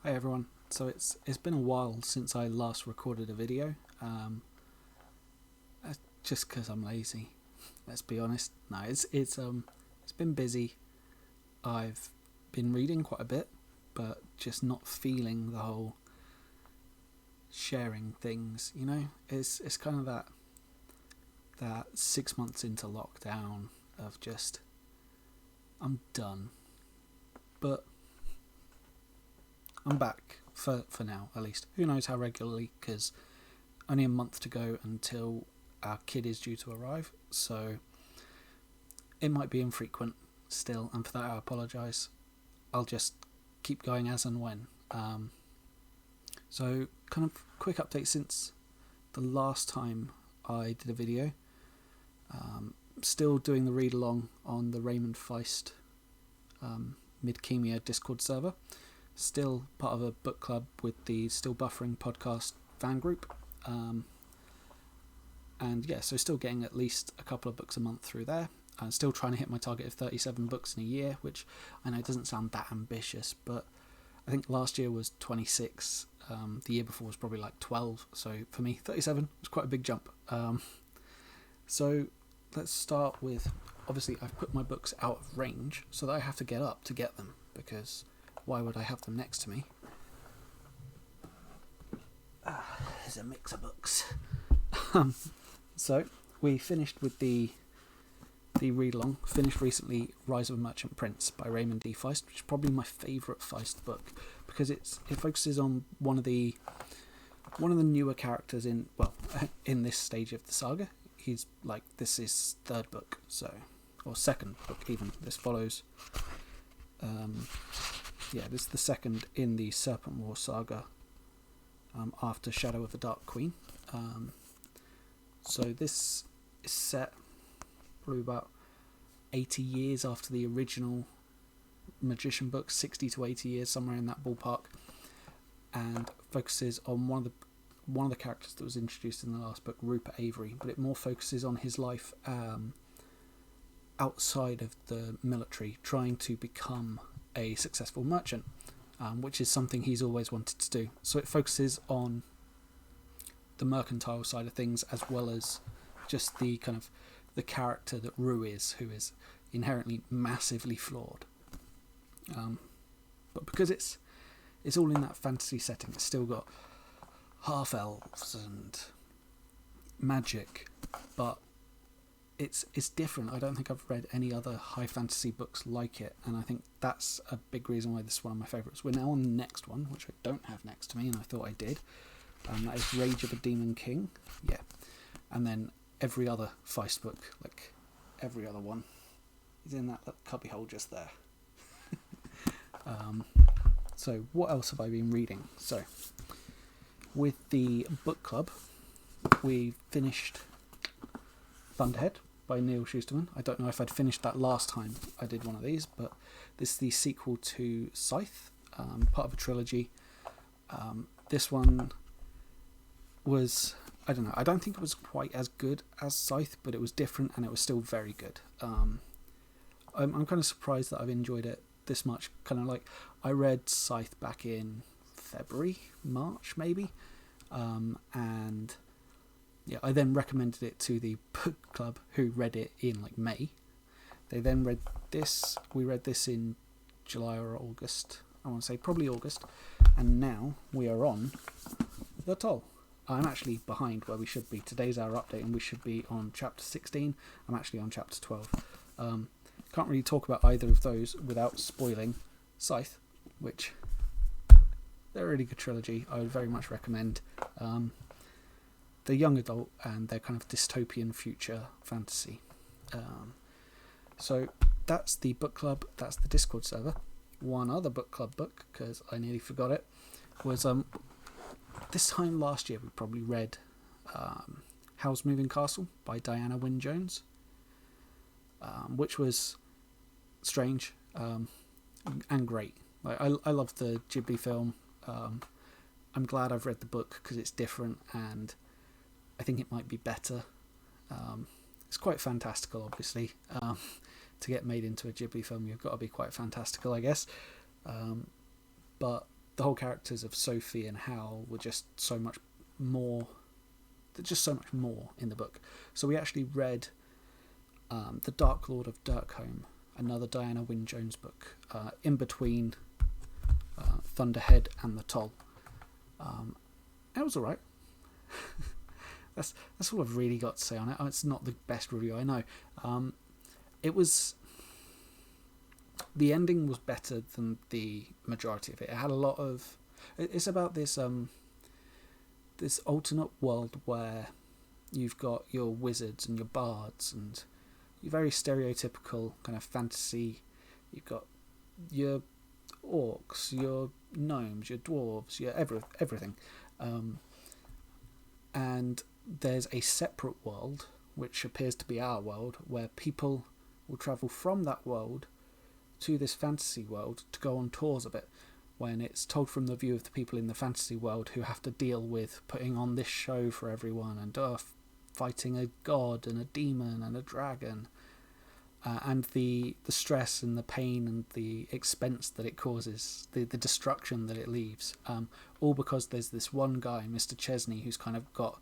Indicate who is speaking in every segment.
Speaker 1: Hey everyone. So it's been a while since I last recorded a video. Just because I'm lazy. Let's be honest. No, it's been busy. I've been reading quite a bit, but just not feeling the whole sharing things. It's kind of that 6 months into lockdown of just I'm done, but I'm back for now at least. Who knows how regularly, because only a month to go until our kid is due to arrive, so it might be infrequent still, and for that I apologise. I'll just keep going as and when. So kind of quick update since the last time I did a video. Still doing the read along on the Raymond Feist Midkemia Discord server. Still part of a book club with the Still Buffering podcast fan group. So still getting at least a couple of books a month through there. Still trying to hit my target of 37 books in a year, which I know doesn't sound that ambitious, but I think last year was 26. The year before was probably like 12. So for me, 37 was quite a big jump. So let's start with, obviously I've put my books out of range so that I have to get up to get them, because why would I have them next to me? There's a mix of books. So we finished with the read along. Finished recently Rise of a Merchant Prince by Raymond D. Feist, which is probably my favourite Feist book, because it focuses on one of the newer characters in this stage of the saga. He's like, this is third book, or second book even. This follows this is the second in the Serpent War saga, after Shadow of the Dark Queen. So this is set probably about 80 years after the original Magician book, 60 to 80 years, somewhere in that ballpark, and focuses on one of the characters that was introduced in the last book, Rupert Avery, but it more focuses on his life outside of the military, trying to become a successful merchant, which is something he's always wanted to do. So it focuses on the mercantile side of things, as well as just the kind of the character that Rue is, who is inherently massively flawed. But because it's all in that fantasy setting, it's still got half elves and magic, but it's different. I don't think I've read any other high fantasy books like it, and I think that's a big reason why this is one of my favourites. We're now on the next one, which I don't have next to me, and I thought I did. That is Rage of a Demon King. Yeah. And then every other Feist book, like every other one, is in that little cubby hole just there. So what else have I been reading? So with the book club, we finished Thunderhead by Neil Shusterman. I don't know if I'd finished that last time I did one of these, but this is the sequel to Scythe, part of a trilogy. This one was, I don't know, I don't think it was quite as good as Scythe, but it was different and it was still very good. I'm kind of surprised that I've enjoyed it this much. Kind of like, I read Scythe back in February, March maybe, and yeah, I then recommended it to the book club, who read it in like May. They then read this. We read this in July or August. I want to say probably August, and now we are on The Toll. I'm actually behind where we should be. Today's our update, and we should be on chapter 16. I'm actually on chapter 12. Can't really talk about either of those without spoiling Scythe, which they're a really good trilogy. I would very much recommend. They're young adult and they're kind of dystopian future fantasy. So that's the book club. That's the Discord server. One other book club book, because I nearly forgot it, was this time last year we probably read Howl's Moving Castle by Diana Wynne Jones, which was strange and great. Like, I love the Ghibli film. I'm glad I've read the book because it's different and I think it might be better. It's quite fantastical, obviously. To get made into a Ghibli film, you've got to be quite fantastical, I guess. But the whole characters of Sophie and Hal were just so much more. There's just so much more in the book. So we actually read The Dark Lord of Dirkholm, another Diana Wynne Jones book, in between Thunderhead and The Toll. It was alright. That's all I've really got to say on it. It's not the best review, I know. It was... The ending was better than the majority of it. It had a lot of... It's about this this alternate world where you've got your wizards and your bards and your very stereotypical kind of fantasy. You've got your orcs, your gnomes, your dwarves, your everything. And there's a separate world, which appears to be our world, where people will travel from that world to this fantasy world to go on tours of it, when it's told from the view of the people in the fantasy world who have to deal with putting on this show for everyone and fighting a god and a demon and a dragon, and the stress and the pain and the expense that it causes, the destruction that it leaves, all because there's this one guy, Mr. Chesney, who's kind of got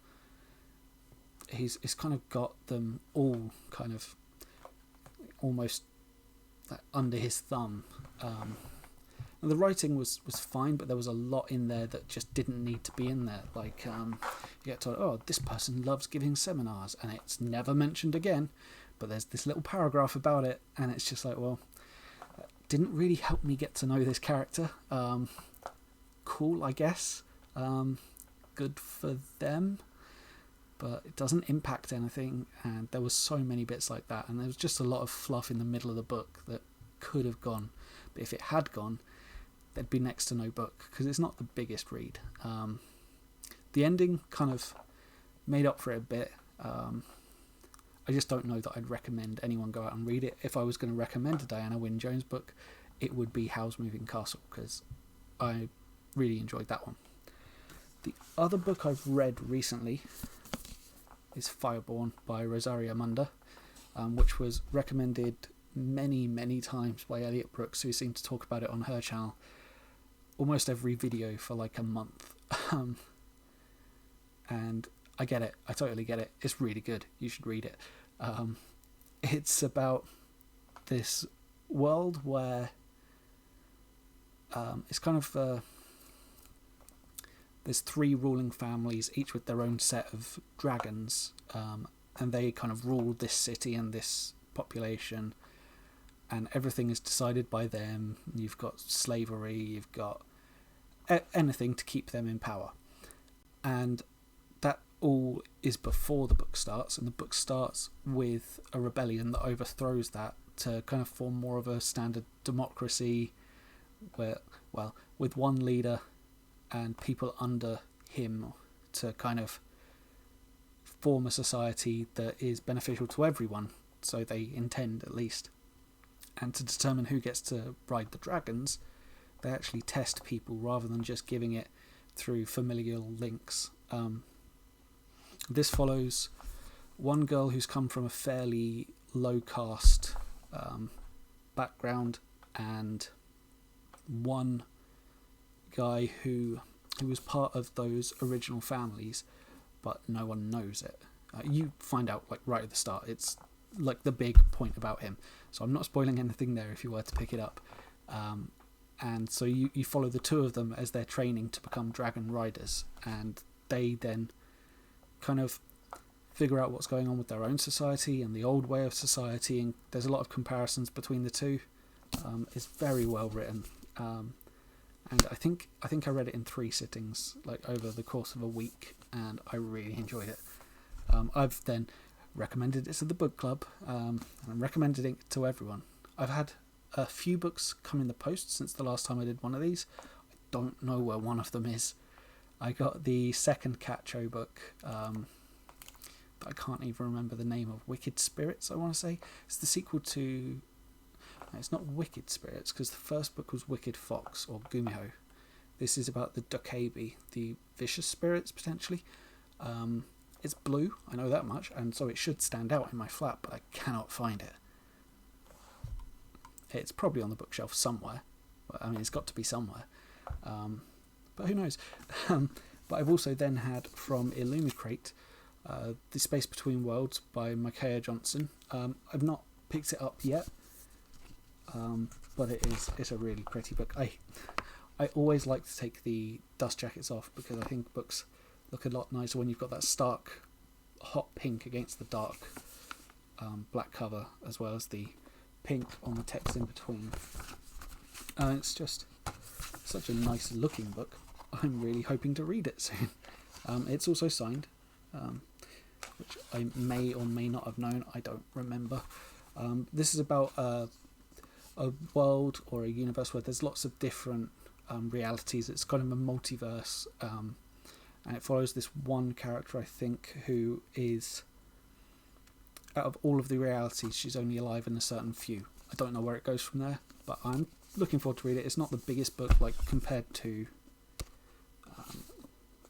Speaker 1: them all kind of almost under his thumb. And the writing was fine, but there was a lot in there that just didn't need to be in there. Like, you get told, oh, this person loves giving seminars, and it's never mentioned again, but there's this little paragraph about it, and it's just like, well, that didn't really help me get to know this character. Cool, I guess. Good for them, but it doesn't impact anything, and there was so many bits like that, and there was just a lot of fluff in the middle of the book that could have gone, but if it had gone, there'd be next to no book, because it's not the biggest read. The ending kind of made up for it a bit. I just don't know that I'd recommend anyone go out and read it. If I was going to recommend a Diana Wynne Jones book, it would be Howl's Moving Castle, because I really enjoyed that one. The other book I've read recently is Fireborn by Rosaria Munda, which was recommended many times by Elliot Brooks, who seemed to talk about it on her channel almost every video for like a month. And I get it. I totally get it. It's really good. You should read it. It's about this world where it's kind of there's three ruling families, each with their own set of dragons, and they kind of rule this city and this population, and everything is decided by them. You've got slavery, you've got anything to keep them in power, and that all is before the book starts, and the book starts with a rebellion that overthrows that to kind of form more of a standard democracy where, well, with one leader and people under him to kind of form a society that is beneficial to everyone, so they intend at least. And to determine who gets to ride the dragons, they actually test people rather than just giving it through familial links. This follows one girl who's come from a fairly low caste background, and one guy who was part of those original families, but no one knows it. You find out like right at the start. It's like the big point about him. So I'm not spoiling anything there if you were to pick it up. And so you follow the two of them as they're training to become dragon riders, and they then kind of figure out what's going on with their own society and the old way of society, and there's a lot of comparisons between the two. It's very well written, and I think I read it in 3 sittings, like over the course of a week, and I really enjoyed it. I've then recommended it to the book club, and I'm recommending it to everyone. I've had a few books come in the post since the last time I did one of these. I don't know where one of them is. I got the second Cat Cho book, but I can't even remember the name of. Wicked Spirits, I want to say. It's the sequel to... No, it's not Wicked Spirits, because the first book was Wicked Fox, or Gumiho. This is about the Dokkaebi, the vicious spirits, potentially. It's blue, I know that much, and so it should stand out in my flat, but I cannot find it. It's probably on the bookshelf somewhere. I mean, it's got to be somewhere. But who knows? But I've also then had from Illumicrate The Space Between Worlds by Micaiah Johnson. I've not picked it up yet, but it's a really pretty book. I always like to take the dust jackets off because I think books look a lot nicer when you've got that stark hot pink against the dark black cover, as well as the pink on the text in between. It's just such a nice looking book. I'm really hoping to read it soon. It's also signed, which I may or may not have known, I don't remember. This is about a world or a universe where there's lots of different realities. It's kind of a multiverse, and it follows this one character, I think, who is, out of all of the realities, she's only alive in a certain few. I don't know where it goes from there, but I'm looking forward to read it. It's not the biggest book, like compared to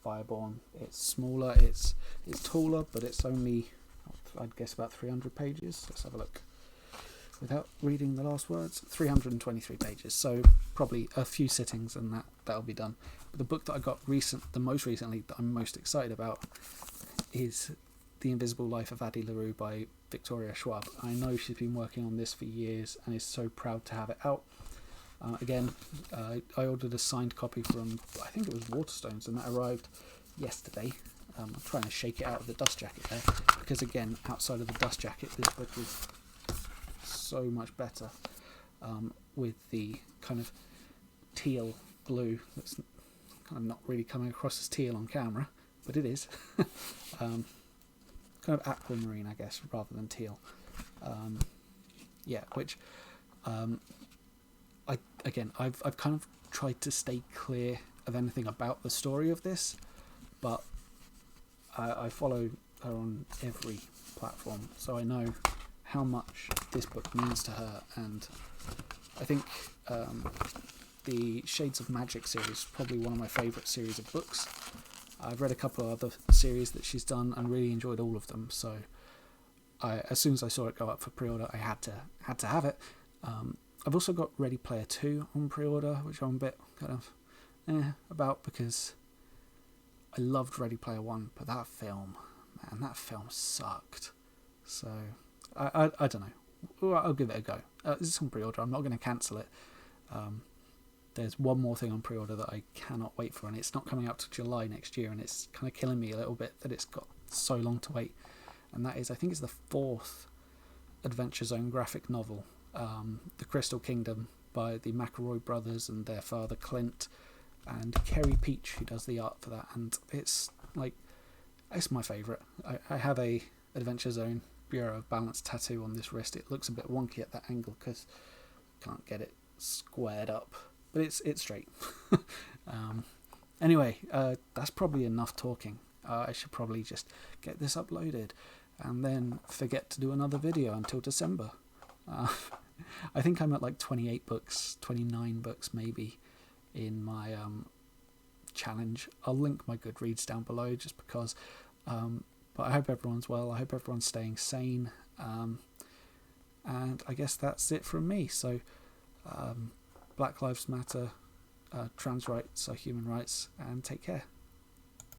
Speaker 1: Fireborn. It's smaller, it's taller, but it's only, I'd guess, about 300 pages. Let's have a look. Without reading the last words, 323 pages. So probably a few sittings and that'll be done. But the book that I got the most recently, that I'm most excited about, is The Invisible Life of Addie LaRue by Victoria Schwab. I know she's been working on this for years and is so proud to have it out. Again, I ordered a signed copy from, I think it was Waterstones, and that arrived yesterday. I'm trying to shake it out of the dust jacket there, because again, outside of the dust jacket, this book is so much better, with the kind of teal blue that's kind of not really coming across as teal on camera, but it is. Kind of aquamarine, I guess, rather than teal. Which I've kind of tried to stay clear of anything about the story of this, but I follow her on every platform, so I know how much this book means to her. And I think the Shades of Magic series is probably one of my favourite series of books. I've read a couple of other series that she's done and really enjoyed all of them, so as soon as I saw it go up for pre-order, I had to have it. I've also got Ready Player 2 on pre-order, which I'm a bit kind of about, because I loved Ready Player 1, but that film sucked. So I don't know. I'll give it a go. It's on pre-order. I'm not going to cancel it. There's one more thing on pre-order that I cannot wait for, and it's not coming out to July next year, and it's kind of killing me a little bit that it's got so long to wait. And that is, I think it's the 4th Adventure Zone graphic novel, The Crystal Kingdom, by the McElroy brothers and their father Clint, and Kerry Peach, who does the art for that. And it's my favourite. I have a Adventure Zone Bureau of Balance tattoo on this wrist. It looks a bit wonky at that angle because I can't get it squared up, but it's straight. Anyway, that's probably enough talking. I should probably just get this uploaded and then forget to do another video until December. I think I'm at like 28 books, 29 books maybe in my challenge. I'll link my Goodreads down below just because, but I hope everyone's well. I hope everyone's staying sane, and I guess that's it from me. So Black Lives Matter, trans rights are human rights, and take care.